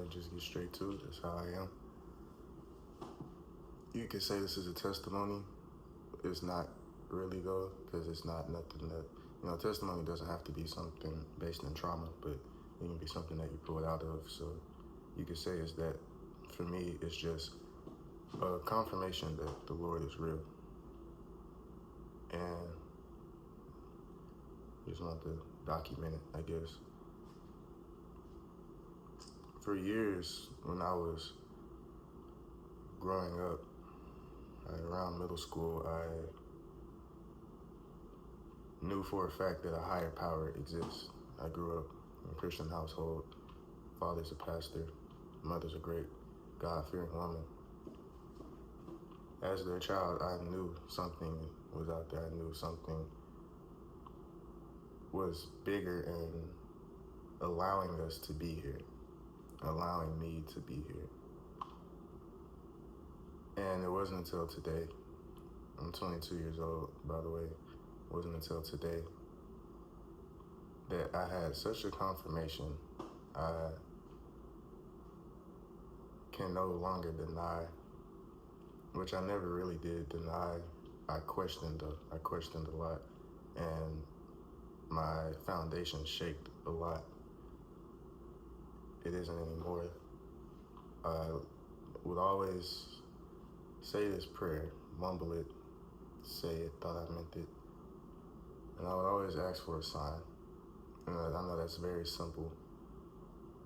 to just get straight to it. That's how I am. You could say this is a testimony. It's not really though, because it's not nothing that, testimony doesn't have to be something based in trauma, but it can be something that you pull out of. So you could say is that for me, it's just a confirmation that the Lord is real. And just want to document it, I guess. For years, when I was growing up, around middle school, I knew for a fact that a higher power exists. I grew up in a Christian household. Father's a pastor. Mother's a great God-fearing woman. As their child, I knew something was out there. I knew something was bigger and allowing us to be here, allowing me to be here. And it wasn't until today, I'm 22 years old, by the way, it wasn't until today that I had such a confirmation. I can no longer deny, which I never really did deny. I questioned a lot, and my foundation shaked a lot. It isn't anymore. I would always say this prayer, mumble it, say it, thought I meant it, and I would always ask for a sign. And I know that's very simple,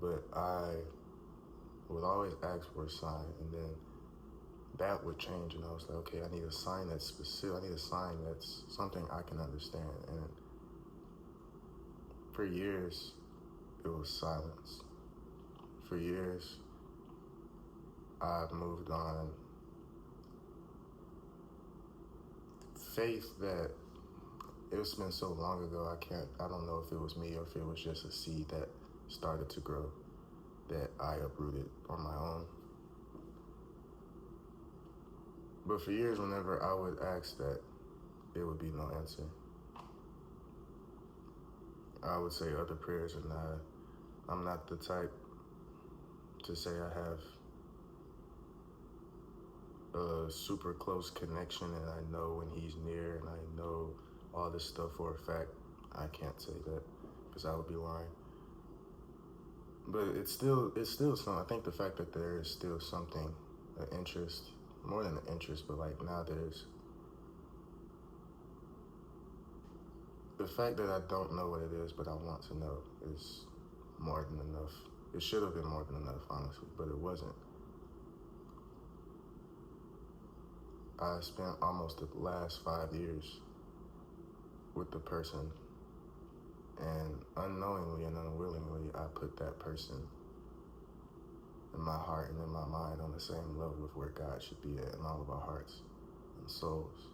but I would always ask for a sign, and then that would change, and I was like, okay, I need a sign that's specific. I need a sign that's something I can understand. And for years, it was silence. For years, I've moved on. Faith that it's been so long ago, I don't know if it was me or if it was just a seed that started to grow that I uprooted on my own. But for years, whenever I would ask that, it would be no answer. I would say other prayers, and I'm not the type to say I have a super close connection and I know when he's near and I know all this stuff for a fact. I can't say that because I would be lying. But it's still something. I think the fact that there is still something, an interest, more than an interest, but like now there's the fact that I don't know what it is, but I want to know is more than enough. It should have been more than enough, honestly, but it wasn't. I spent almost the last 5 years with the person, and unknowingly and unwillingly, I put that person in my heart and in my mind on the same level of where God should be at in all of our hearts and souls.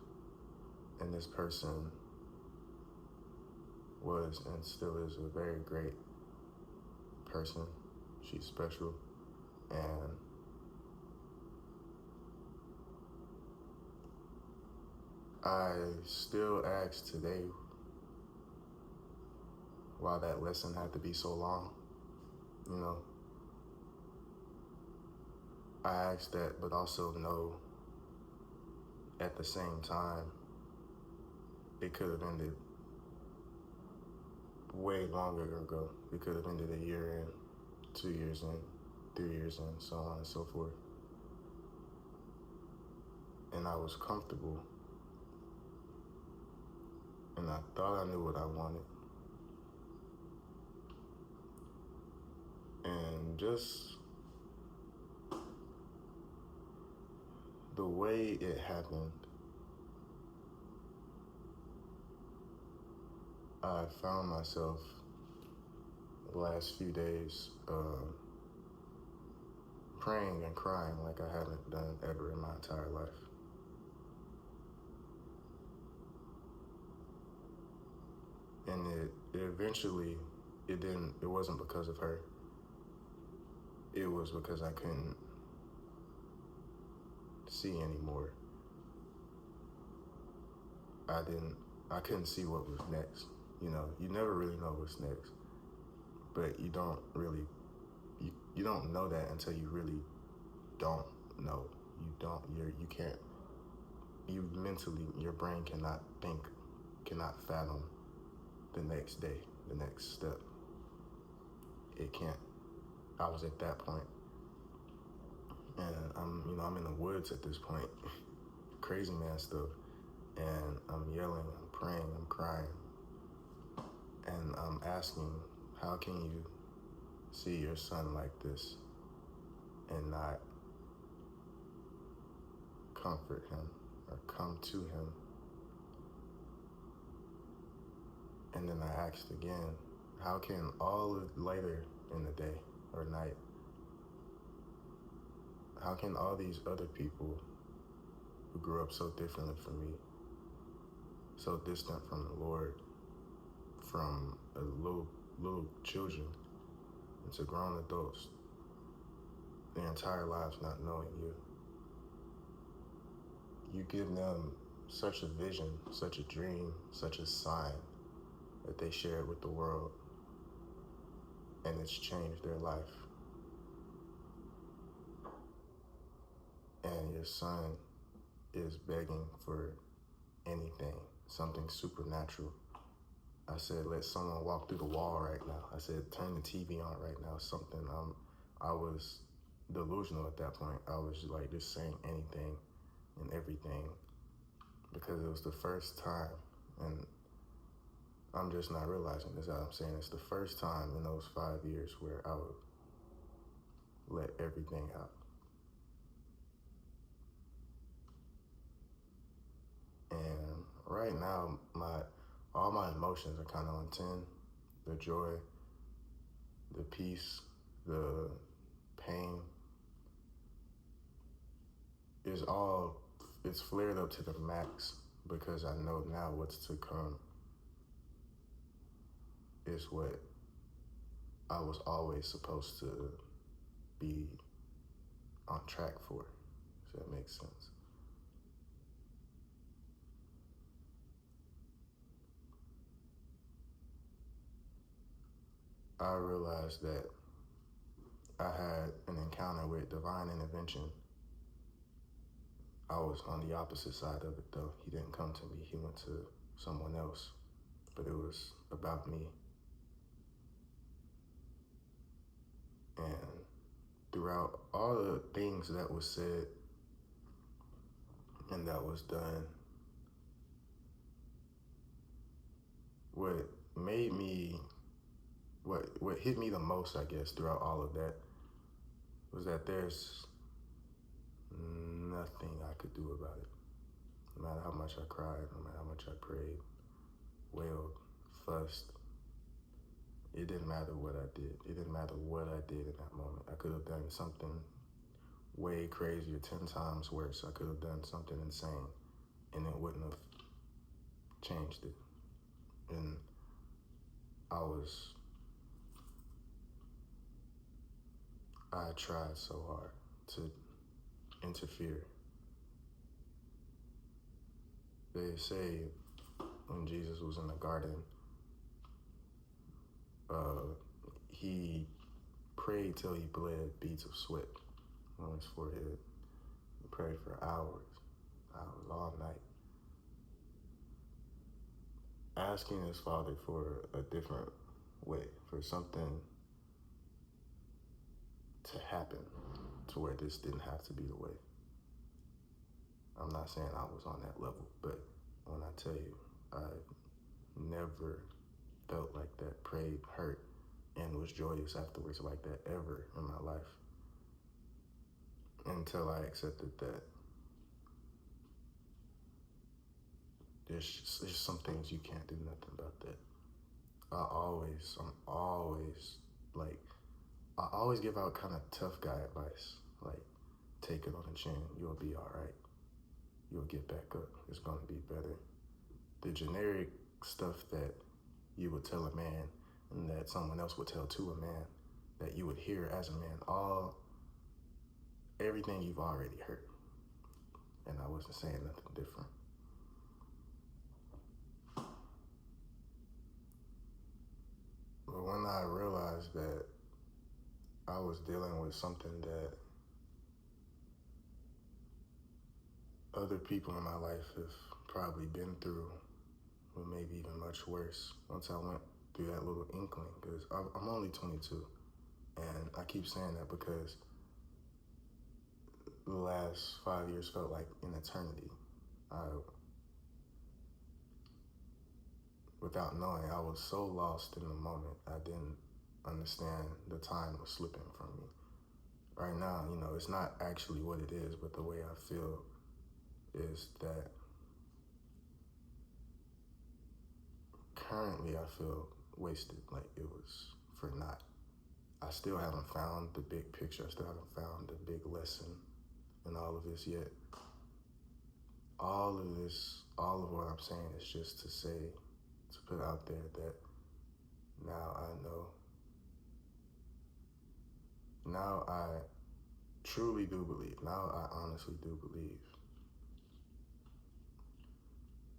And this person was and still is a very great person. She's special, and I still ask today why that lesson had to be so long. I ask that, but also know at the same time, it could have ended way longer ago. It could have ended a year in, 2 years in, 3 years in, so on and so forth. And I was comfortable. And I thought I knew what I wanted. And just the way it happened, I found myself the last few days praying and crying like I haven't done ever in my entire life. And it eventually, it wasn't because of her. It was because I couldn't see anymore. I couldn't see what was next. You never really know what's next, but you don't really, you don't know that until you really don't know. You can't, you mentally, your brain cannot think, cannot fathom the next day, the next step. It can't. I was at that point, and I'm in the woods at this point, crazy man stuff, and I'm yelling, I'm praying, I'm crying, and I'm asking, how can you see your son like this and not comfort him or come to him? And then I asked again, how can all later in the day or night, how can all these other people who grew up so differently from me, so distant from the Lord, from a little children into grown adults, their entire lives not knowing you, you give them such a vision, such a dream, such a sign that they share with the world, and it's changed their life. And your son is begging for anything, something supernatural. I said, let someone walk through the wall right now. I said, turn the TV on right now, something. I was delusional at that point. I was like just saying anything and everything because it was the first time, and I'm just not realizing this out. I'm saying it's the first time in those 5 years where I would let everything out. And right now, all my emotions are kind of on 10. The joy, the peace, the pain, it's flared up to the max because I know now what's to come is what I was always supposed to be on track for, if that makes sense. I realized that I had an encounter with divine intervention. I was on the opposite side of it though. He didn't come to me, he went to someone else, but it was about me. And throughout all the things that was said and that was done, what hit me the most, I guess, throughout all of that was that there's nothing I could do about it. No matter how much I cried, no matter how much I prayed, wailed, fussed, it didn't matter what I did. It didn't matter what I did in that moment. I could have done something way crazier, 10 times worse. I could have done something insane, and it wouldn't have changed it. And I tried so hard to interfere. They say when Jesus was in the garden, he prayed till he bled beads of sweat on his forehead. He prayed for hours, all night, asking his Father for a different way, for something to happen to where this didn't have to be the way. I'm not saying I was on that level, but when I tell you, I never felt like that, prayed, hurt, and was joyous afterwards like that ever in my life until I accepted that there's some things you can't do nothing about that. I always give out kind of tough guy advice, like take it on the chin, you'll be all right. You'll get back up, it's gonna be better. The generic stuff that you would tell a man and that someone else would tell to a man, that you would hear as a man, everything you've already heard. And I wasn't saying nothing different. But when I realized that I was dealing with something that other people in my life have probably been through, or maybe even much worse. Once I went through that little inkling, because I'm only 22, and I keep saying that because the last 5 years felt like an eternity. Without knowing, I was so lost in the moment, I didn't understand the time was slipping from me. Right now, it's not actually what it is, but the way I feel is that currently I feel wasted, like it was for naught. I still haven't found the big picture. I still haven't found the big lesson in all of this yet. All of what I'm saying is just to say, to put out there that now I know. Now I truly do believe. Now I honestly do believe.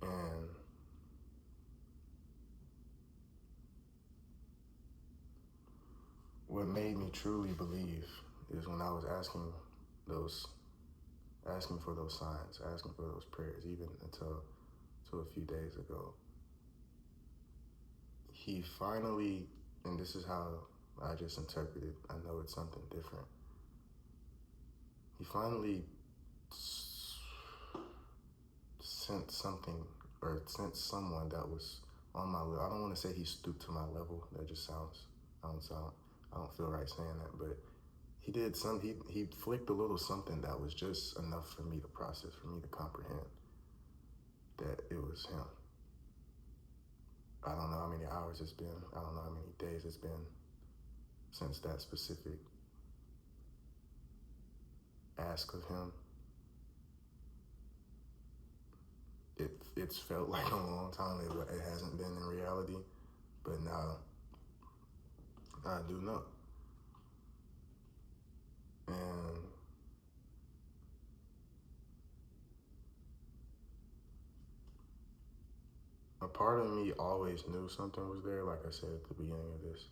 And what made me truly believe is when I was asking for those signs, asking for those prayers, even until a few days ago. He finally, and this is how I just interpreted, I know it's something different. He finally sent something, or sent someone that was on my level. I don't want to say he stooped to my level. That just sounds, I don't feel right saying that, but he did he flicked a little something that was just enough for me to process, for me to comprehend that it was him. I don't know how many hours it's been. I don't know how many days it's been since that specific ask of him. It's felt like a long time. It hasn't been in reality, but now I do know. And a part of me always knew something was there, like I said at the beginning of this.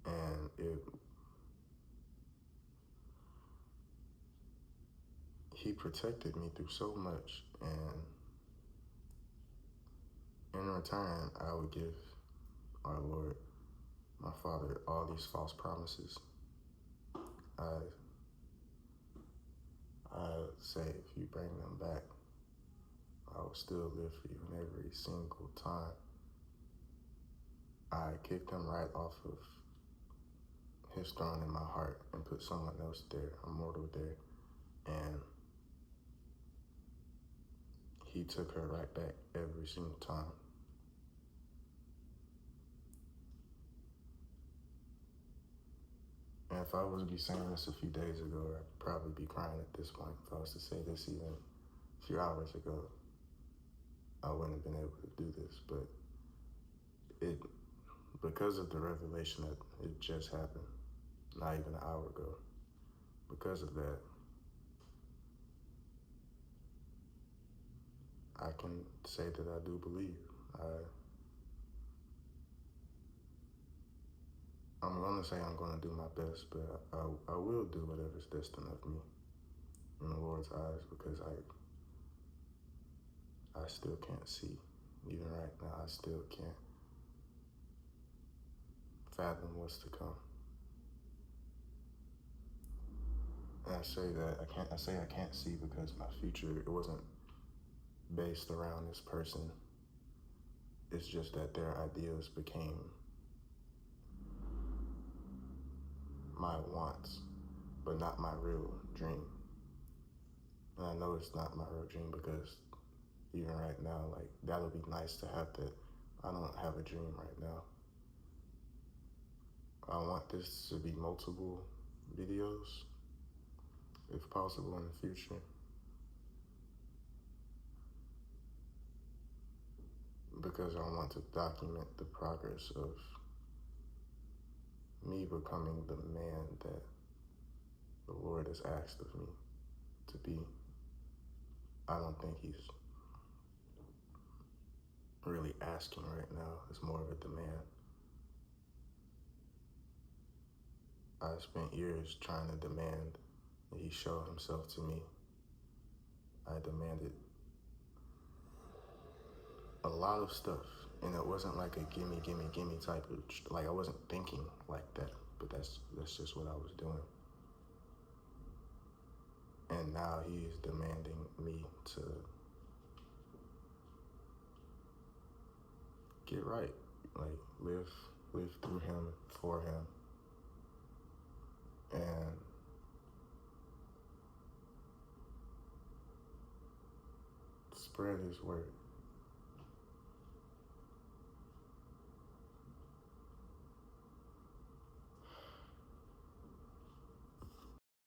And he protected me through so much. And in return, I would give our Lord, my Father, all these false promises. I say, if you bring them back, I will still live for you. And every single time, I kicked him right off of his throne in my heart and put someone else there, immortal there. And he took her right back every single time. And if I was to be saying this a few days ago, I'd probably be crying at this point. If I was to say this even a few hours ago, I wouldn't have been able to do this. But because of the revelation that it just happened, not even an hour ago, because of that, I can say that I do believe. I'm gonna say I'm gonna do my best, but I will do whatever's destined of me in the Lord's eyes, because I still can't see. Even right now, I still can't fathom what's to come. And I say that I can't see because my future, it wasn't based around this person. It's just that their ideas became my wants, but not my real dream. And I know it's not my real dream because even right now, like, that'll be nice to have that. I don't have a dream right now. I want this to be multiple videos, if possible, in the future. Because I want to document the progress of me becoming the man that the Lord has asked of me to be. I don't think he's really asking right now. It's more of a demand. I spent years trying to demand that he show himself to me. I demanded a lot of stuff, and it wasn't like a gimme, gimme, gimme type of, like I wasn't thinking like that, but that's just what I was doing. And now he is demanding me to get right, like live through him, for him, and spread his word.